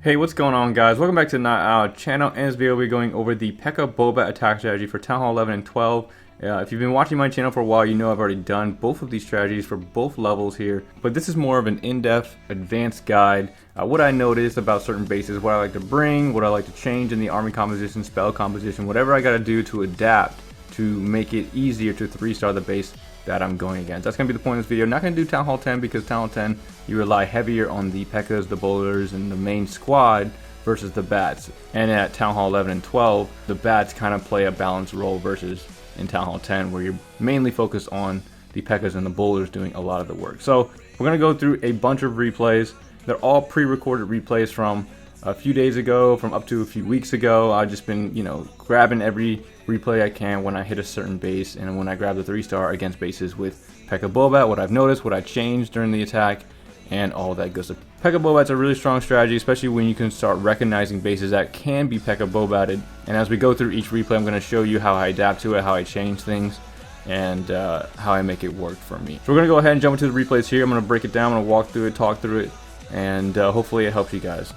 Hey, what's going on, guys? Welcome back to our channel. In this video, we'll be going over the Pekka Bobat attack strategy for Town Hall 11 and 12. If you've been watching my channel for a while, you know I've already done both of these strategies for both levels here. But this is more of an in-depth, advanced guide. What I noticed about certain bases, what I like to bring, what I like to change in the army composition, spell composition, whatever I gotta do to adapt to make it easier to 3-star the base that I'm going against. That's going to be the point of this video. I'm not going to do Town Hall 10 because Town Hall 10, you rely heavier on the Pekkas, the bowlers, and the main squad versus the bats. And at Town Hall 11 and 12, the bats kind of play a balanced role versus in Town Hall 10 where you're mainly focused on the Pekkas and the bowlers doing a lot of the work. So we're going to go through a bunch of replays. They're all pre-recorded replays from a few days ago, from up to a few weeks ago. I've just been, grabbing every replay I can when I hit a certain base, and when I grab the 3-star against bases with Pekka Bobat, what I've noticed, what I changed during the attack, and all that good stuff. Pekka Bobat's a really strong strategy, especially when you can start recognizing bases that can be Pekka Bobated. And as we go through each replay, I'm going to show you how I adapt to it, how I change things, and how I make it work for me. So we're going to go ahead and jump into the replays here. I'm going to break it down, I'm going to walk through it, talk through it, and hopefully it helps you guys.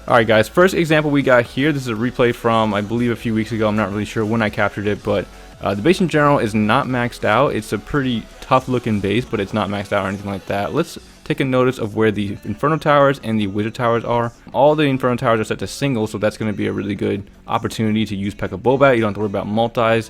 Alright guys, first example we got here, this is a replay from I believe a few weeks ago. I'm not really sure when I captured it, but the base in general is not maxed out. It's a pretty tough looking base, but it's not maxed out or anything like that. Let's take a notice of where the Inferno Towers and the Wizard Towers are. All the Inferno Towers are set to single, so that's going to be a really good opportunity to use Pekka Bobat. You don't have to worry about multis,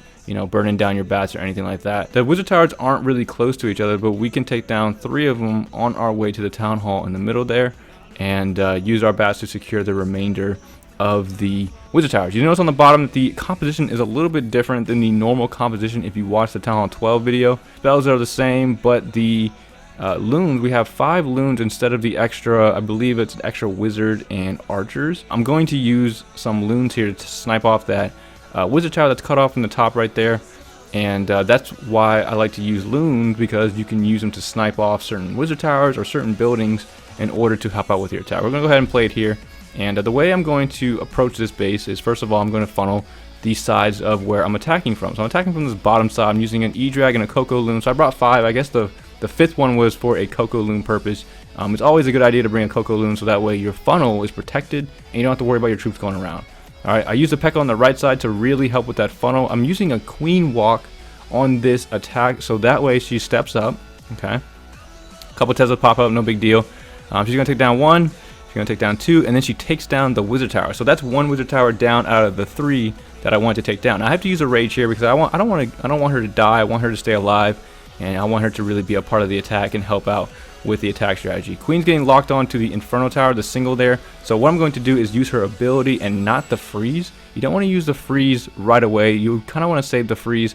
burning down your bats or anything like that. The Wizard Towers aren't really close to each other, but we can take down 3 of them on our way to the Town Hall in the middle there, and use our bats to secure the remainder of the Wizard Towers. You notice on the bottom that the composition is a little bit different than the normal composition if you watch the Town Hall 12 video. Spells are the same, but the loons, we have 5 loons instead of the extra, I believe it's extra wizard and archers. I'm going to use some loons here to snipe off that Wizard Tower that's cut off from the top right there. And that's why I like to use loons, because you can use them to snipe off certain Wizard Towers or certain buildings in order to help out with your attack. We're going to go ahead and play it here. And the way I'm going to approach this base is, first of all, I'm going to funnel the sides of where I'm attacking from. So I'm attacking from this bottom side. I'm using an E-Drag and a Cocoa Loon. So I brought 5. I guess the 5th one was for a Cocoa Loon purpose. It's always a good idea to bring a Cocoa Loon so that way your funnel is protected and you don't have to worry about your troops going around. Alright, I use the Pekka on the right side to really help with that funnel. I'm using a Queen Walk on this attack so that way she steps up. Okay, a couple Teslas pop up, no big deal. She's going to take down 1, she's going to take down 2, and then she takes down the Wizard Tower. So that's 1 Wizard Tower down out of the 3 that I want to take down. Now, I have to use a rage here because I don't want her to die. I want her to stay alive, and I want her to really be a part of the attack and help out with the attack strategy. Queen's getting locked on to the Inferno Tower, the single there. So what I'm going to do is use her ability and not the freeze. You don't want to use the freeze right away. You kind of want to save the freeze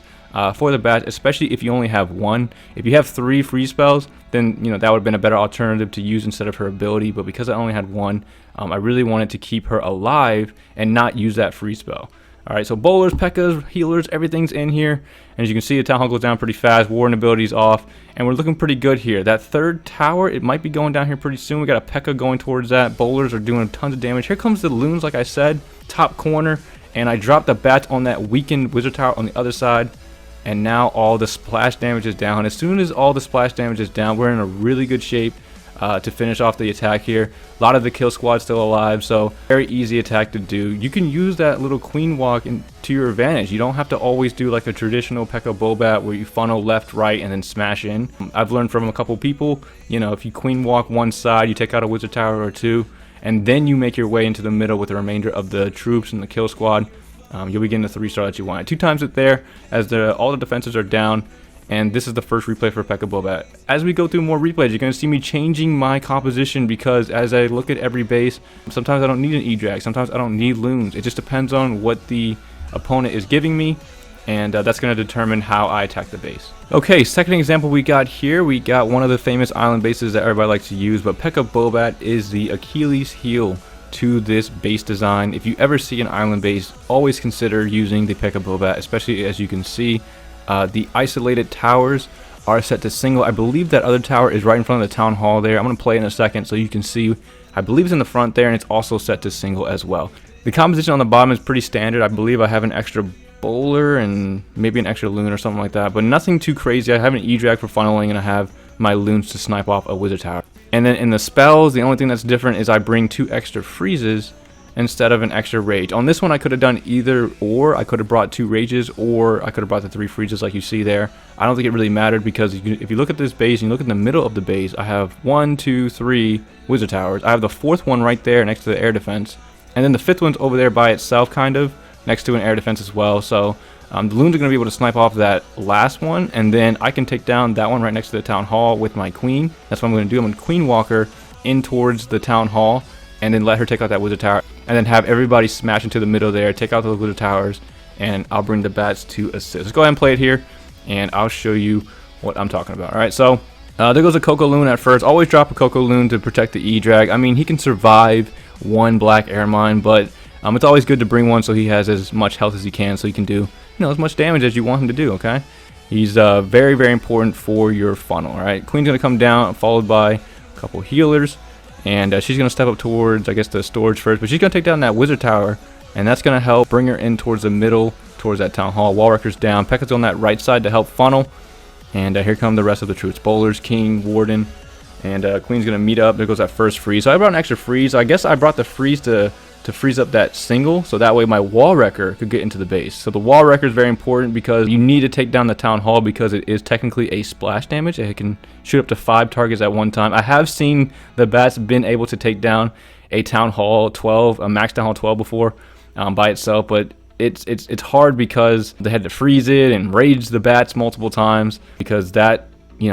for the bats, especially if you only have 1. If you have 3 freeze spells, then that would have been a better alternative to use instead of her ability. But because I only had 1, I really wanted to keep her alive and not use that freeze spell. Alright, so bowlers, Pekkas, healers, everything's in here. And as you can see, the Town Hall goes down pretty fast, Warden ability's off, and we're looking pretty good here. That 3rd tower, it might be going down here pretty soon. We got a Pekka going towards that. Bowlers are doing tons of damage. Here comes the loons, like I said, top corner, and I dropped the bats on that weakened Wizard Tower on the other side. And now all the splash damage is down. As soon as all the splash damage is down, we're in a really good shape to finish off the attack here. A lot of the kill squad still alive, so very easy attack to do. You can use that little Queen Walk to your advantage. You don't have to always do like a traditional Pekka Bobat where you funnel left, right, and then smash in. I've learned from a couple people, if you Queen Walk one side, you take out a Wizard Tower or 2, and then you make your way into the middle with the remainder of the troops and the kill squad. You'll be getting the 3-star that you want. 2 times it there as all the defenses are down, and this is the first replay for Pekka Bobat. As we go through more replays, you're going to see me changing my composition because as I look at every base, sometimes I don't need an E-Drag, sometimes I don't need loons. It just depends on what the opponent is giving me, and that's going to determine how I attack the base. Okay, second example we got here, we got one of the famous island bases that everybody likes to use, but Pekka Bobat is the Achilles heel to this base design. If you ever see an island base, always consider using the Pekka Bobat, especially as you can see the isolated towers are set to single. I believe that other tower is right in front of the Town Hall there. I'm going to play in a second so you can see. I believe it's in the front there, and it's also set to single as well. The composition on the bottom is pretty standard. I believe I have an extra bowler and maybe an extra loon or something like that, but nothing too crazy. I have an E-Drag for funneling, and I have my loons to snipe off a Wizard Tower. And then in the spells, the only thing that's different is I bring 2 extra freezes instead of an extra rage. On this one, I could have done either or. I could have brought 2 rages, or I could have brought the 3 freezes like you see there. I don't think it really mattered, because if you look at this base and you look in the middle of the base, I have 1, 2, 3 wizard towers. I have the 4th one right there next to the air defense, and then the 5th one's over there by itself, kind of next to an air defense as well. So the loons are going to be able to snipe off that last one, and then I can take down that one right next to the town hall with my queen. That's what I'm going to do. I'm going to queen walker in towards the town hall, and then let her take out that wizard tower, and then have everybody smash into the middle there, take out those wizard towers, and I'll bring the bats to assist. Let's go ahead and play it here, and I'll show you what I'm talking about. Alright, so there goes a Coco Loon at first. Always drop a Coco Loon to protect the E-Drag. I mean, he can survive 1 black air mine, but it's always good to bring one so he has as much health as he can, so he can do as much damage as you want him to do, okay? He's very, very important for your funnel, alright? Queen's going to come down, followed by a couple healers. And she's going to step up towards, I guess, the storage first. But she's going to take down that wizard tower. And that's going to help bring her in towards the middle, towards that town hall. Wall wrecker's down. Pekka's on that right side to help funnel. And here come the rest of the troops. Bowlers, King, Warden. And Queen's going to meet up. There goes that first freeze. So I brought an extra freeze. I guess I brought the freeze to freeze up that single, so that way my wall wrecker could get into the base. So the wall wrecker is very important, because you need to take down the town hall, because it is technically a splash damage. It can shoot up to 5 targets at one time. I have seen the bats been able to take down a town hall 12, a max town hall 12 before by itself, but it's hard, because they had to freeze it and rage the bats multiple times, because that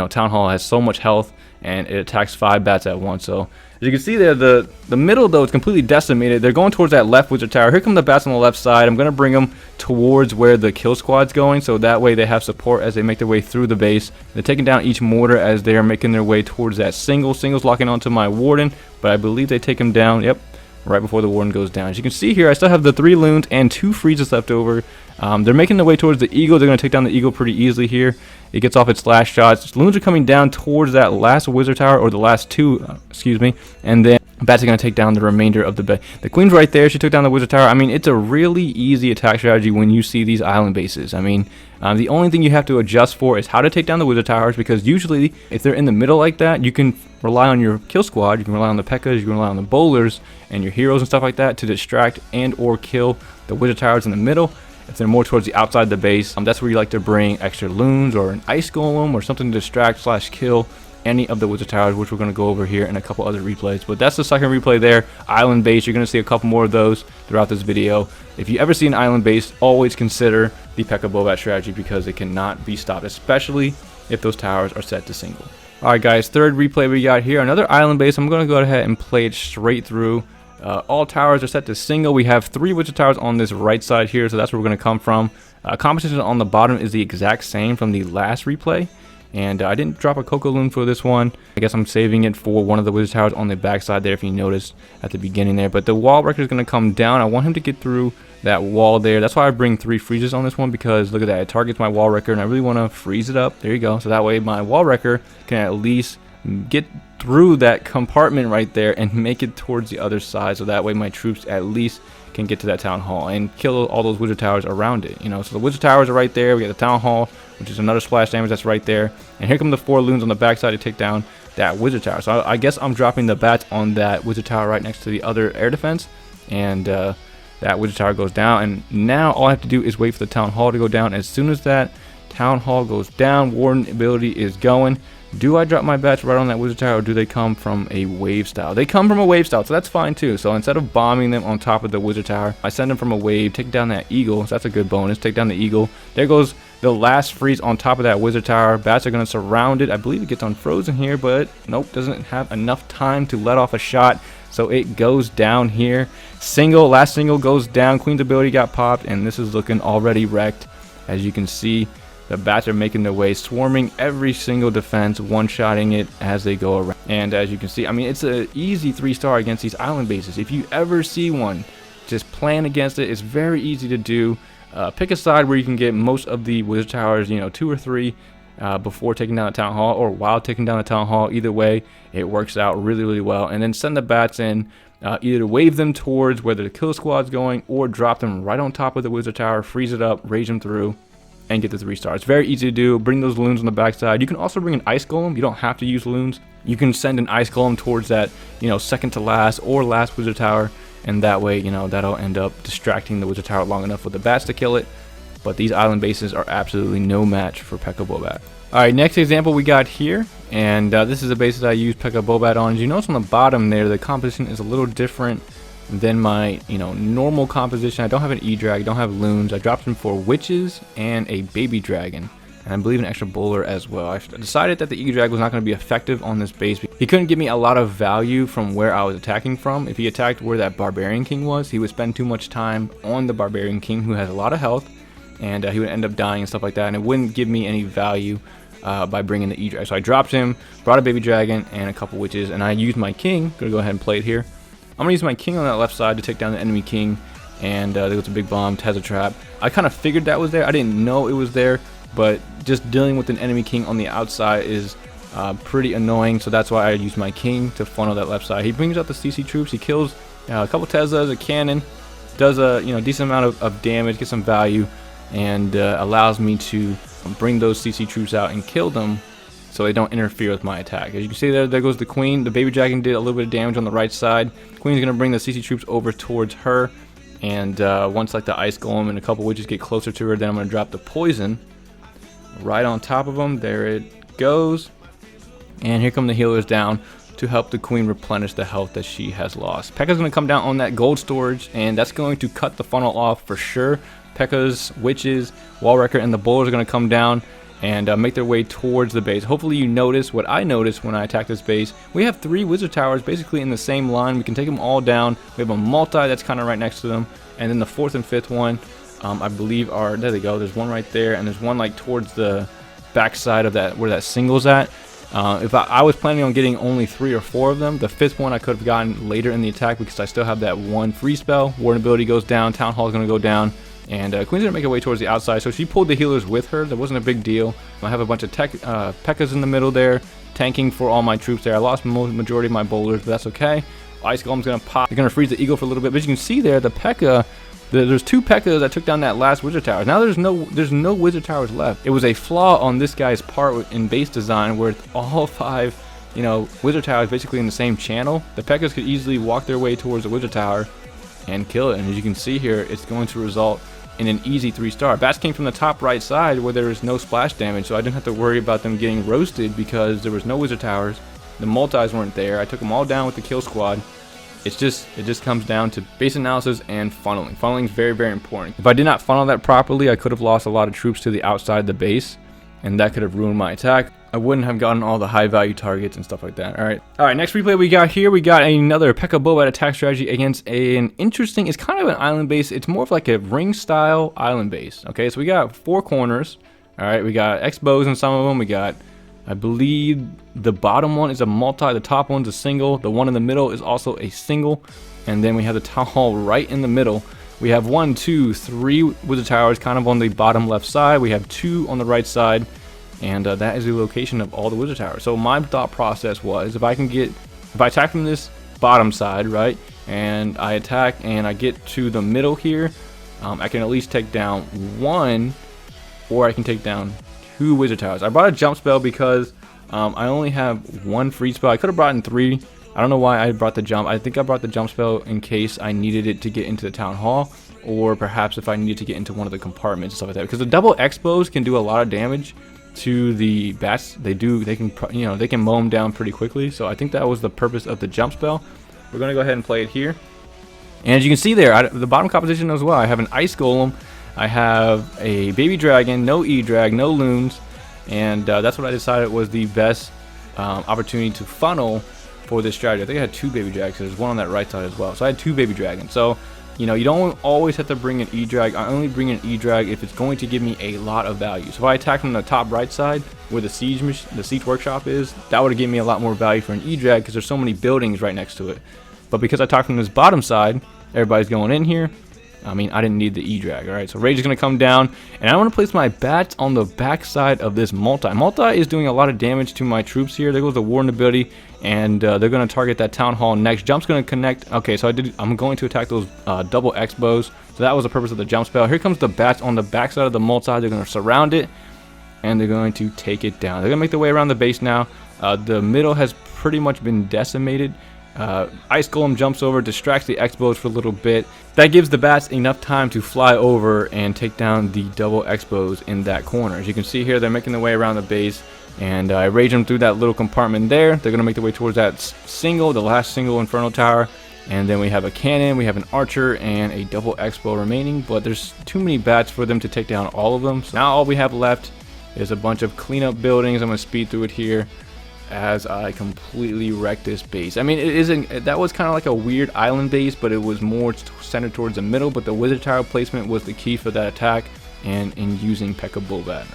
town hall has so much health and it attacks 5 bats at once. So as you can see there, the middle though is completely decimated. They're going towards that left wizard tower. Here come the bats on the left side. I'm going to bring them towards where the kill squad's going, so that way they have support as they make their way through the base. They're taking down each mortar as they are making their way towards that single. Single's locking onto my warden, but I believe they take him down. Yep, right before the warden goes down. As you can see here, I still have the 3 loons and 2 freezes left over. They're making their way towards the eagle. They're going to take down the eagle pretty easily here. It gets off its last shots. Loons are coming down towards that last wizard tower, or the last 2, excuse me, and then bats are going to take down the remainder of the base. The queen's right there. She took down the wizard tower. I mean, it's a really easy attack strategy when you see these island bases. I mean, the only thing you have to adjust for is how to take down the wizard towers, because usually if they're in the middle like that, you can rely on your kill squad. You can rely on the Pekkas, you can rely on the bowlers and your heroes and stuff like that to distract and or kill the wizard towers in the middle. If they're more towards the outside of the base, that's where you like to bring extra loons or an ice golem or something to distract / kill any of the wizard towers, which we're going to go over here in a couple other replays. But that's the second replay there. Island base, you're going to see a couple more of those throughout this video. If you ever see an island base, always consider the Pekka Bobat strategy, because it cannot be stopped, especially if those towers are set to single. Alright guys, third replay we got here, another island base. I'm going to go ahead and play it straight through. All towers are set to single. We have 3 wizard towers on this right side here, so that's where we're going to come from. Competition on the bottom is the exact same from the last replay. And I didn't drop a Coco Loon for this one. I guess I'm saving it for one of the wizard towers on the back side there, if you noticed at the beginning there. But the wall wrecker is going to come down. I want him to get through that wall there. That's why I bring 3 freezes on this one, because look at that. It targets my wall wrecker, and I really want to freeze it up. There you go. So that way my wall wrecker can at least get through that compartment right there and make it towards the other side, so that way my troops at least can get to that town hall and kill all those wizard towers around it. So the wizard towers are right there. We got the town hall, which is another splash damage that's right there, and here come the 4 loons on the backside to take down that wizard tower. So I guess I'm dropping the bats on that wizard tower right next to the other air defense, and that wizard tower goes down. And now all I have to do is wait for the town hall to go down. As soon as that town hall goes down, warden ability is going. Do I drop my bats right on that wizard tower, or do they come from a wave style? They come from a wave style, so that's fine too. So instead of bombing them on top of the wizard tower, I send them from a wave, take down that eagle. So that's a good bonus. Take down the eagle. There goes the last freeze on top of that wizard tower. Bats are going to surround it. I believe it gets unfrozen here, but nope, doesn't have enough time to let off a shot. So it goes down here. Last single goes down. Queen's ability got popped, and this is looking already wrecked. As you can see, the bats are making their way, swarming every single defense, one-shotting it as they go around. And as you can see, I mean, it's an easy 3-star against these island bases. If you ever see one, just plan against it. It's very easy to do. Pick a side where you can get most of the wizard towers, 2 or 3 before taking down the town hall, or while taking down the town hall. Either way, it works out really, really well. And then send the bats in, either to wave them towards where the kill squad's going, or drop them right on top of the wizard tower, freeze it up, rage them through. and get the 3-star. It's very easy to do. Bring those loons on the backside. You can also bring an ice golem. You don't have to use loons. You can send an ice golem towards that, second to last or last wizard tower, and that way, that'll end up distracting the wizard tower long enough with the bats to kill it. But these island bases are absolutely no match for Pekka Bobat. Alright, next example we got here, and this is a base that I use Pekka Bobat on. As you notice on the bottom there, the composition is a little different than my normal composition. I don't have an E-Drag, I don't have loons. I dropped him for witches and a baby dragon, and I believe an extra bowler as well. I decided that the E-Drag was not going to be effective on this base. He couldn't give me a lot of value from where I was attacking from. If he attacked where that Barbarian King was, he would spend too much time on the Barbarian King, who has a lot of health, and he would end up dying and stuff like that, and it wouldn't give me any value by bringing the E-Drag. So I dropped him, brought a baby dragon and a couple witches, and I used my king. Gonna go ahead and play it here. I'm gonna use my king on that left side to take down the enemy king, and there goes a big bomb, Teza trap. I kind of figured that was there. I didn't know it was there, but just dealing with an enemy king on the outside is pretty annoying, so that's why I use my king to funnel that left side. He brings out the CC troops, he kills a couple Tezas, a cannon, does a decent amount of damage, gets some value, and allows me to bring those CC troops out and kill them so they don't interfere with my attack. As you can see there goes the queen. The baby dragon did a little bit of damage on the right side. Queen's gonna bring the CC troops over towards her, and once like the ice golem and a couple witches get closer to her, then I'm gonna drop the poison right on top of them. There it goes, and here come the healers down to help the queen replenish the health that she has lost. Pekka's gonna come down on that gold storage, and that's going to cut the funnel off for sure. Pekka's witches, wall wrecker, and the bowlers are going to come down and make their way towards the base. Hopefully you notice what I noticed when I attacked this base. We have 3 wizard towers basically in the same line. We can take them all down. We have a multi that's kind of right next to them, and then the 4th and 5th one I believe are, there they go, there's one right there, and there's one like towards the back side of that where that single's at. If I was planning on getting only 3 or 4 of them, the 5th one I could have gotten later in the attack because I still have that one free spell. Warden ability goes down, Town Hall is going to go down, and Queen's gonna make her way towards the outside, so she pulled the healers with her. That wasn't a big deal. I have a bunch of Pekkas in the middle there, tanking for all my troops there. I lost majority of my bowlers, but that's okay. Ice Golem's gonna pop. They're gonna freeze the eagle for a little bit, but as you can see there, the Pekka, there's 2 Pekkas that took down that last wizard tower. Now there's no wizard towers left. It was a flaw on this guy's part in base design where all 5 wizard towers basically in the same channel. The Pekkas could easily walk their way towards the wizard tower and kill it, and as you can see here, it's going to result in an easy 3-star. Bats came from the top right side where there was no splash damage, so I didn't have to worry about them getting roasted because there was no wizard towers. The multis weren't there. I took them all down with the kill squad. It just comes down to base analysis and funneling. Funneling is very, very important. If I did not funnel that properly, I could have lost a lot of troops to the outside of the base, and that could have ruined my attack. I wouldn't have gotten all the high value targets and stuff like that. Alright, next replay we got here, we got another Pekka Bobat attack strategy against an interesting, it's kind of an island base. It's more of like a ring style island base. Okay, so we got 4 corners. Alright, we got X-bows in some of them. We got, I believe the bottom one is a multi, the top one's a single, the one in the middle is also a single, and then we have the town hall right in the middle. We have 1, 2, 3 wizard towers kind of on the bottom left side. We have 2 on the right side. And that is the location of all the wizard towers. So my thought process was, if I attack from this bottom side, right, and I attack and I get to the middle here, I can at least take down 1, or I can take down 2 wizard towers. I brought a jump spell because I only have 1 free spell. I could have brought in 3. I don't know why I brought the jump. I think I brought the jump spell in case I needed it to get into the town hall, or perhaps if I needed to get into one of the compartments and stuff like that. Because the double X-bows can do a lot of damage to the bats. They can mow them down pretty quickly, so I think that was the purpose of the jump spell. We're gonna go ahead and play it here, and as you can see there, the bottom composition as well, I have an ice golem, I have a baby dragon, no E-drag, no loons, and that's what I decided was the best opportunity to funnel for this strategy. I think I had 2 baby dragons, there's one on that right side as well, so I had 2 baby dragons. So you don't always have to bring an E-drag. I only bring an E-drag if it's going to give me a lot of value. So if I attack from the top right side where the siege workshop is, that would have given me a lot more value for an E-drag because there's so many buildings right next to it. But because I attack from this bottom side, everybody's going in here. I mean, I didn't need the E-drag. Alright, so Rage is going to come down, and I want to place my bats on the back side of this multi. Multi is doing a lot of damage to my troops here. There goes the Warden ability, and they're going to target that Town Hall next. Jump's going to connect. Okay, so I'm going to attack those double X-bows. So that was the purpose of the jump spell. Here comes the bats on the backside of the multi. They're going to surround it, and they're going to take it down. They're going to make their way around the base now. The middle has pretty much been decimated. Ice Golem jumps over, distracts the X-Bows for a little bit. That gives the bats enough time to fly over and take down the double X-Bows in that corner. As you can see here, they're making their way around the base, and I rage them through that little compartment there. They're going to make their way towards that single, the last single Inferno Tower. And then we have a cannon, we have an archer, and a double X-Bow remaining, but there's too many bats for them to take down all of them. So now all we have left is a bunch of cleanup buildings. I'm going to speed through it here as I completely wreck this base. I mean, it isn't, that was kind of like a weird island base, but it was more centered towards the middle, but the wizard tower placement was the key for that attack and in using Pekka Bobat.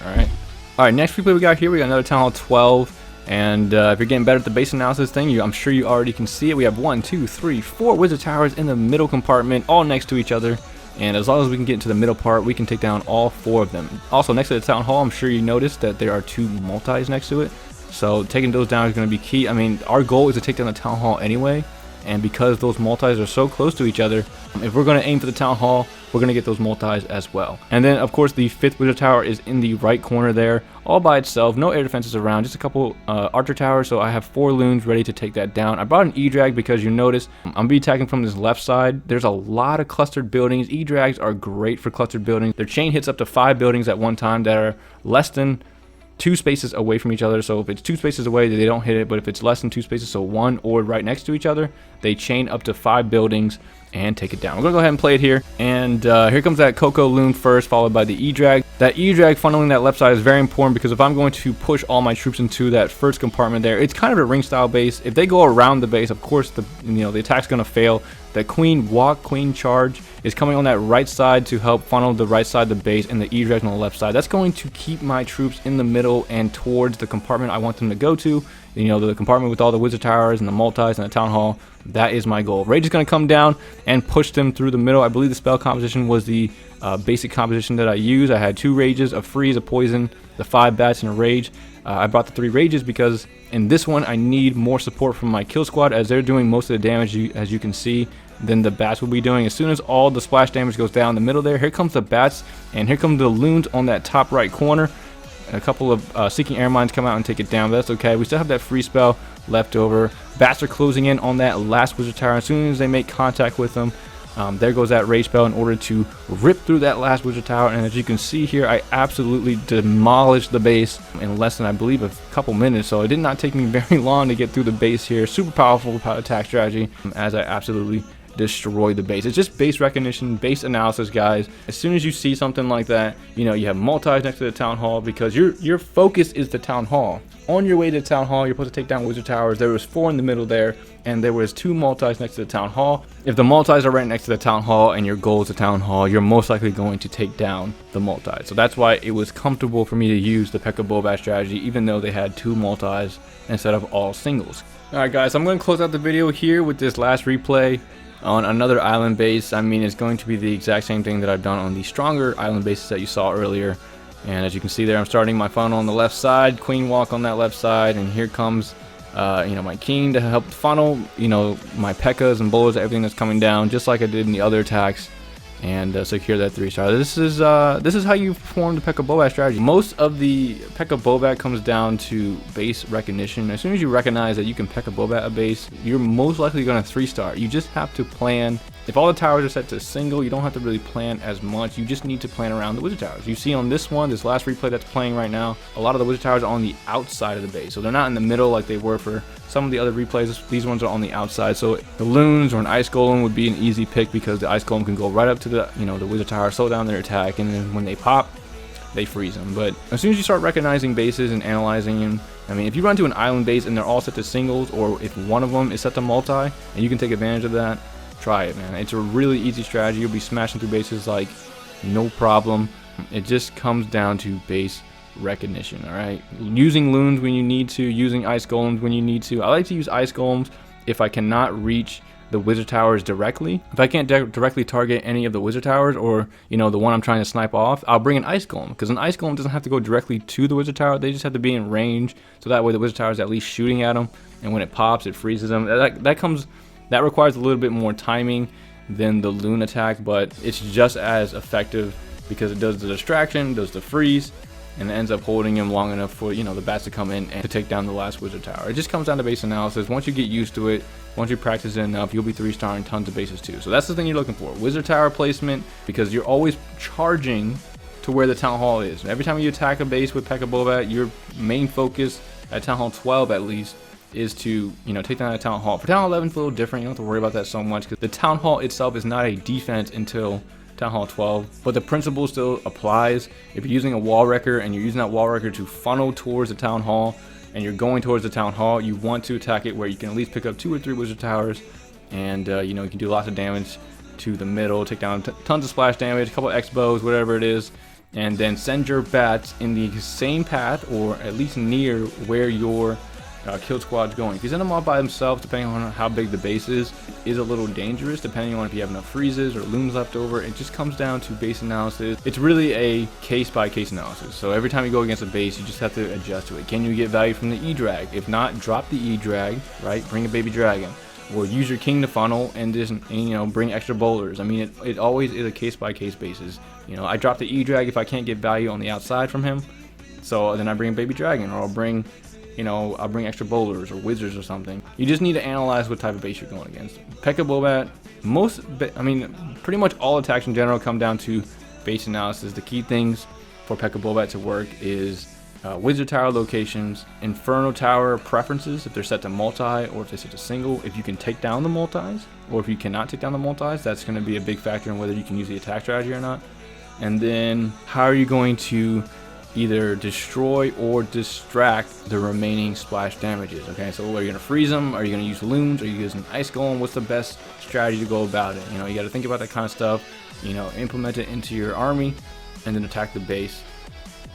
Alright, next replay we got here, we got another Town Hall 12. And if you're getting better at the base analysis thing, I'm sure you already can see it. We have 1, 2, 3, 4 wizard towers in the middle compartment, all next to each other. And as long as we can get into the middle part, we can take down all 4 of them. Also, next to the town hall, I'm sure you noticed that there are 2 multis next to it. So taking those down is going to be key. I mean, our goal is to take down the town hall anyway. And because those multis are so close to each other, if we're going to aim for the town hall, we're going to get those multis as well. And then, of course, the 5th wizard tower is in the right corner there, all by itself. No air defenses around, just a couple archer towers. So I have 4 loons ready to take that down. I brought an E-Drag because you notice I'm going to be attacking from this left side. There's a lot of clustered buildings. E-Drags are great for clustered buildings. Their chain hits up to 5 buildings at one time that are less than 2 spaces away from each other. So if it's 2 spaces away, they don't hit it, but if it's less than 2 spaces, so 1 or right next to each other, they chain up to 5 buildings and take it down. We're gonna go ahead and play it here, and here comes that Coco Loon first, followed by the E-Drag. That E-Drag funneling that left side is very important because if I'm going to push all my troops into that first compartment there, it's kind of a ring style base. If they go around the base, of course the attack's gonna fail. That Queen Walk, Queen Charge is coming on that right side to help funnel the right side of the base, and the E-Drag on the left side. That's going to keep my troops in the middle and towards the compartment I want them to go to. The compartment with all the wizard towers and the multis and the town hall. That is my goal. Rage is going to come down and push them through the middle. I believe the spell composition was the basic composition that I used. I had 2 rages, a freeze, a poison, the 5 bats, and a rage. I brought the 3 rages because in this one I need more support from my kill squad, as they're doing most of the damage, as you can see, than the bats will be doing. As soon as all the splash damage goes down the middle there, here comes the bats, and here come the loons on that top right corner. A couple of Seeking Air Mines come out and take it down, but that's okay. We still have that free spell left over. Bats are closing in on that last wizard tower. As soon as they make contact with them, there goes that rage spell in order to rip through that last wizard tower. And as you can see here, I absolutely demolished the base in less than, I believe, a couple minutes. So it did not take me very long to get through the base here. Super powerful attack strategy, as I absolutely destroy the base. It's just base recognition, base analysis, guys. As soon as you see something like that, you have multis next to the town hall, because your focus is the town hall. On your way to the town hall, you're supposed to take down wizard towers. There was 4 in the middle there, and there was 2 multis next to the town hall. If the multis are right next to the town hall and your goal is the town hall, you're most likely going to take down the multis. So that's why it was comfortable for me to use the Pekka Bobat strategy, even though they had 2 multis instead of all singles. Alright guys, I'm going to close out the video here with this last replay on another island base. I mean, it's going to be the exact same thing that I've done on the stronger island bases that you saw earlier. And as you can see there, I'm starting my funnel on the left side, Queen Walk on that left side, and here comes my King to help funnel, my Pekkas and Bolas, everything that's coming down, just like I did in the other attacks, and secure that 3-star. This is how you perform the Pekka Bobat strategy. Most of the Pekka Bobat comes down to base recognition. As soon as you recognize that you can Pekka Bobat a base, you're most likely going to 3-star. You just have to plan. If all the towers are set to single, you don't have to really plan as much. You just need to plan around the wizard towers. You see on this one, this last replay that's playing right now, a lot of the wizard towers are on the outside of the base. So they're not in the middle like they were for some of the other replays. These ones are on the outside. So the loons or an ice golem would be an easy pick, because the ice golem can go right up to the the wizard tower, slow down their attack, and then when they pop, they freeze them. But as soon as you start recognizing bases and analyzing them, I mean, if you run to an island base and they're all set to singles, or if one of them is set to multi and you can take advantage of that, try it, man. It's a really easy strategy. You'll be smashing through bases like no problem. It just comes down to base recognition. All right, using loons when you need to, using ice golems when you need to. I like to use ice golems if I cannot reach the wizard towers directly. If I can't directly target any of the wizard towers, or the one I'm trying to snipe off, I'll bring an ice golem, because an ice golem doesn't have to go directly to the wizard tower. They just have to be in range, so that way the wizard tower is at least shooting at them, and when it pops, it freezes them. That requires a little bit more timing than the Loon attack, but it's just as effective because it does the distraction, does the freeze, and it ends up holding him long enough for, you know, the bats to come in and to take down the last wizard tower. It just comes down to base analysis. Once you get used to it, once you practice it enough, you'll be 3-starring tons of bases too. So that's the thing you're looking for. Wizard tower placement, because you're always charging to where the Town Hall is. Every time you attack a base with Pekka Bobat, your main focus at Town Hall 12 at least is to, you know, take down the Town Hall. For Town Hall 11, it's a little different. You don't have to worry about that so much because the Town Hall itself is not a defense until Town Hall 12, but the principle still applies. If you're using a wall wrecker and you're using that wall wrecker to funnel towards the Town Hall and you're going towards the Town Hall, you want to attack it where you can at least pick up 2 or 3 wizard towers, and you know, you can do lots of damage to the middle, take down tons of splash damage, a couple of X-bows, whatever it is, and then send your bats in the same path or at least near where your kill squad's going. If you send them all by themselves, depending on how big the base is a little dangerous, depending on if you have enough freezes or loons left over. It just comes down to base analysis. It's really a case-by-case analysis. So every time you go against a base, you just have to adjust to it. Can you get value from the E-drag? If not, drop the E-drag, right? Bring a baby dragon. Or use your king to funnel and just, you know, bring extra bowlers. I mean, it always is a case-by-case basis. You know, I drop the E-drag if I can't get value on the outside from him. So then I bring a baby dragon, or I'll bring extra bowlers or wizards or something. You just need to analyze what type of base you're going against. Pekka Bobat, pretty much all attacks in general come down to base analysis. The key things for Pekka Bobat to work is wizard tower locations, inferno tower preferences, if they're set to multi or if they're set to single, if you can take down the multis, or if you cannot take down the multis, that's going to be a big factor in whether you can use the attack strategy or not. And then how are you going to either destroy or distract the remaining splash damages? Okay, so are you going to freeze them? Are you going to use loons? Are you using ice golem? What's the best strategy to go about it? You know, you got to think about that kind of stuff, you know, implement it into your army, and then attack the base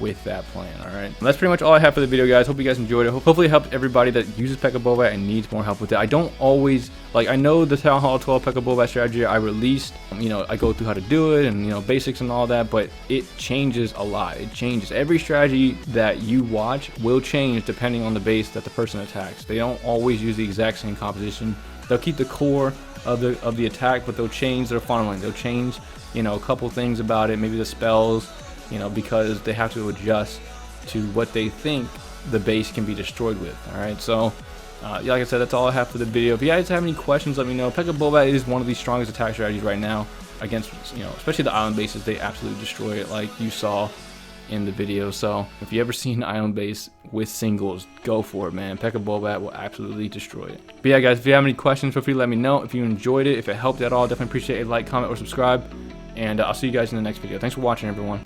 with that plan. All right, that's pretty much all I have for the video, guys. Hope you guys enjoyed it. Hopefully it helped everybody that uses Pekka Bobat and needs more help with it. I don't always, like, I know the Town Hall 12 Pekka Bobat strategy I released, you know, I go through how to do it and, you know, basics and all that, but it changes a lot. It changes. Every strategy that you watch will change depending on the base that the person attacks. They don't always use the exact same composition. They'll keep the core of the attack, but they'll change their funneling. They'll change, you know, a couple things about it, maybe the spells, you know, because they have to adjust to what they think the base can be destroyed with. All right, so like I said, that's all I have for the video. If you guys have any questions, let me know. Pekka Bobat is one of the strongest attack strategies right now against, you know, especially the island bases. They absolutely destroy it, like you saw in the video. So if you ever see an island base with singles, go for it, man. Pekka Bobat will absolutely destroy it. But yeah, guys, if you have any questions, feel free to let me know. If you enjoyed it, if it helped at all, definitely appreciate a like, comment, or subscribe. And I'll see you guys in the next video. Thanks for watching, everyone.